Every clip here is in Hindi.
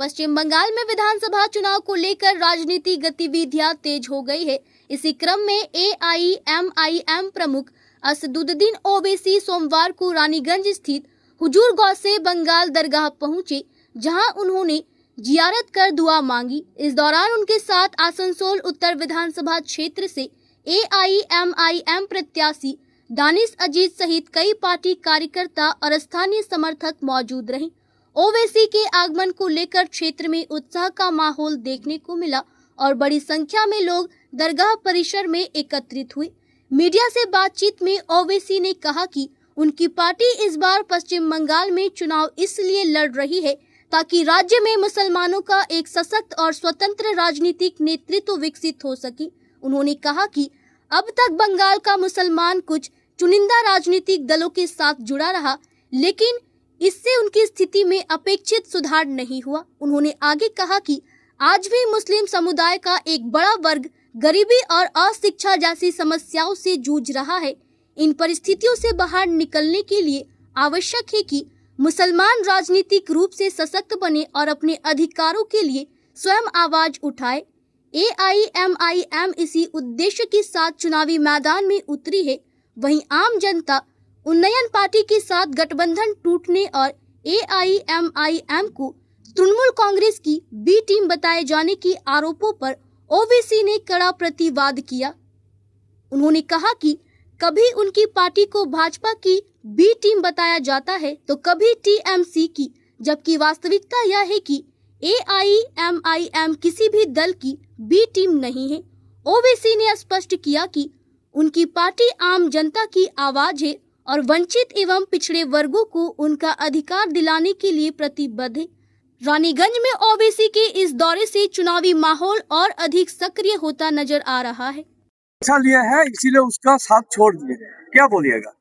पश्चिम बंगाल में विधानसभा चुनाव को लेकर राजनीतिक गतिविधियां तेज हो गई है। इसी क्रम में AIMIM प्रमुख असदुद्दीन ओवैसी सोमवार को रानीगंज स्थित हुजूर गौसे बंगाल दरगाह पहुंचे, जहां उन्होंने जियारत कर दुआ मांगी। इस दौरान उनके साथ आसनसोल उत्तर विधानसभा क्षेत्र से AIMIM प्रत्याशी दानिश अजीज सहित कई पार्टी कार्यकर्ता और स्थानीय समर्थक मौजूद रहे। ओवैसी के आगमन को लेकर क्षेत्र में उत्साह का माहौल देखने को मिला और बड़ी संख्या में लोग दरगाह परिसर में एकत्रित हुए। मीडिया से बातचीत में ओवैसी ने कहा कि उनकी पार्टी इस बार पश्चिम बंगाल में चुनाव इसलिए लड़ रही है ताकि राज्य में मुसलमानों का एक सशक्त और स्वतंत्र राजनीतिक नेतृत्व विकसित हो सके। उन्होंने कहा कि अब तक बंगाल का मुसलमान कुछ चुनिंदा राजनीतिक दलों के साथ जुड़ा रहा, लेकिन इससे उनकी स्थिति में अपेक्षित सुधार नहीं हुआ। उन्होंने आगे कहा कि आज भी मुस्लिम समुदाय का एक बड़ा वर्ग गरीबी और अशिक्षा जैसी समस्याओं से जूझ रहा है। इन परिस्थितियों से बाहर निकलने के लिए आवश्यक है कि मुसलमान राजनीतिक रूप से सशक्त बने और अपने अधिकारों के लिए स्वयं आवाज उठाए। AIMIM इसी उद्देश्य के साथ चुनावी मैदान में उतरी है। वहीं आम जनता उन्नयन पार्टी के साथ गठबंधन टूटने और AIMIM को तृणमूल कांग्रेस की बी टीम बताए जाने के आरोपों पर ओवैसी ने कड़ा प्रतिवाद किया। उन्होंने कहा कि कभी उनकी पार्टी को भाजपा की बी टीम बताया जाता है तो कभी TMC की, जबकि वास्तविकता यह है कि AIMIM किसी भी दल की बी टीम नहीं है। ओवैसी ने स्पष्ट किया कि उनकी पार्टी आम जनता की आवाज है और वंचित एवं पिछड़े वर्गों को उनका अधिकार दिलाने के लिए प्रतिबद्ध है। रानीगंज में ओवैसी के इस दौरे से चुनावी माहौल और अधिक सक्रिय होता नजर आ रहा है। अच्छा लिया है, इसीलिए उसका साथ छोड़ दिए, क्या बोलिएगा?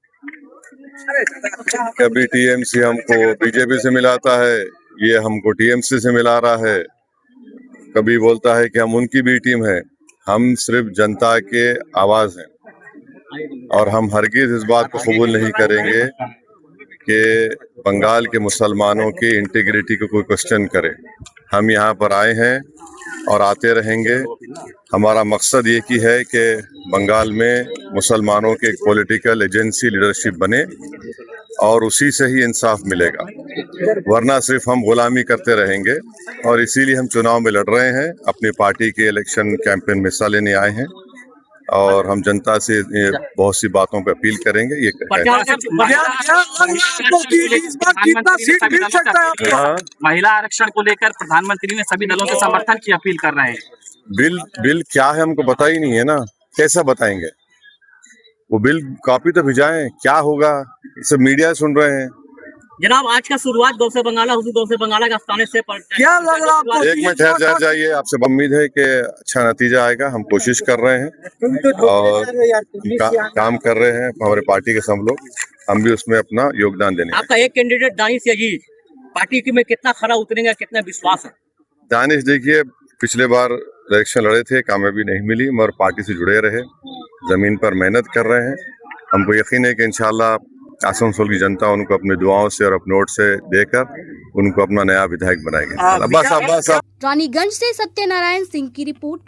कभी TMC हमको BJP से मिलाता है, ये हमको TMC से मिला रहा है। कभी बोलता है कि हम उनकी बी टीम है। हम सिर्फ जनता के आवाज हैं और हम हरगिज इस बात को कबूल नहीं करेंगे कि बंगाल के मुसलमानों की इंटीग्रिटी को कोई क्वेश्चन करे। हम यहाँ पर आए हैं और आते रहेंगे। हमारा मकसद ये की है कि बंगाल में मुसलमानों के एक पॉलिटिकल एजेंसी लीडरशिप बने और उसी से ही इंसाफ मिलेगा, वरना सिर्फ हम गुलामी करते रहेंगे। और इसीलिए हम चुनाव में लड़ रहे हैं, अपनी पार्टी के इलेक्शन कैंपेन में हिस्सा लेने आए हैं और हम जनता से बहुत सी बातों पर अपील करेंगे। ये महिला आरक्षण को लेकर प्रधानमंत्री ने सभी दलों से समर्थन की अपील कर रहे हैं। बिल क्या है हमको पता ही नहीं है ना, कैसा बताएंगे? वो बिल कॉपी तो भिजाएं, क्या होगा? सब मीडिया सुन रहे हैं। जनाब, आज का शुरुआत गौसे बंगाला हुजूर गौसे बंगाला के आस्थाने से क्या लग रहा आपको? एक मिनट ठहर जाइए, आपसे उम्मीद है कि अच्छा नतीजा आएगा। हम कोशिश कर रहे हैं और काम कर रहे हैं हमारे पार्टी के सब लोग, हम भी उसमें अपना योगदान देने। आपका एक कैंडिडेट दानिश अजीज पार्टी में कितना खरा उतरेंगे, कितना विश्वास है? दानिश देखिए, पिछले बार इलेक्शन लड़े थे, कामयाबी नहीं मिली, मगर पार्टी से जुड़े रहे, जमीन पर मेहनत कर रहे हैं। हमको यकीन है कि इंशाल्लाह आसनसोल की जनता उनको अपने दुआओं से और अपने वोट से देकर उनको अपना नया विधायक बनाएंगे। रानीगंज से सत्यनारायण सिंह की रिपोर्ट।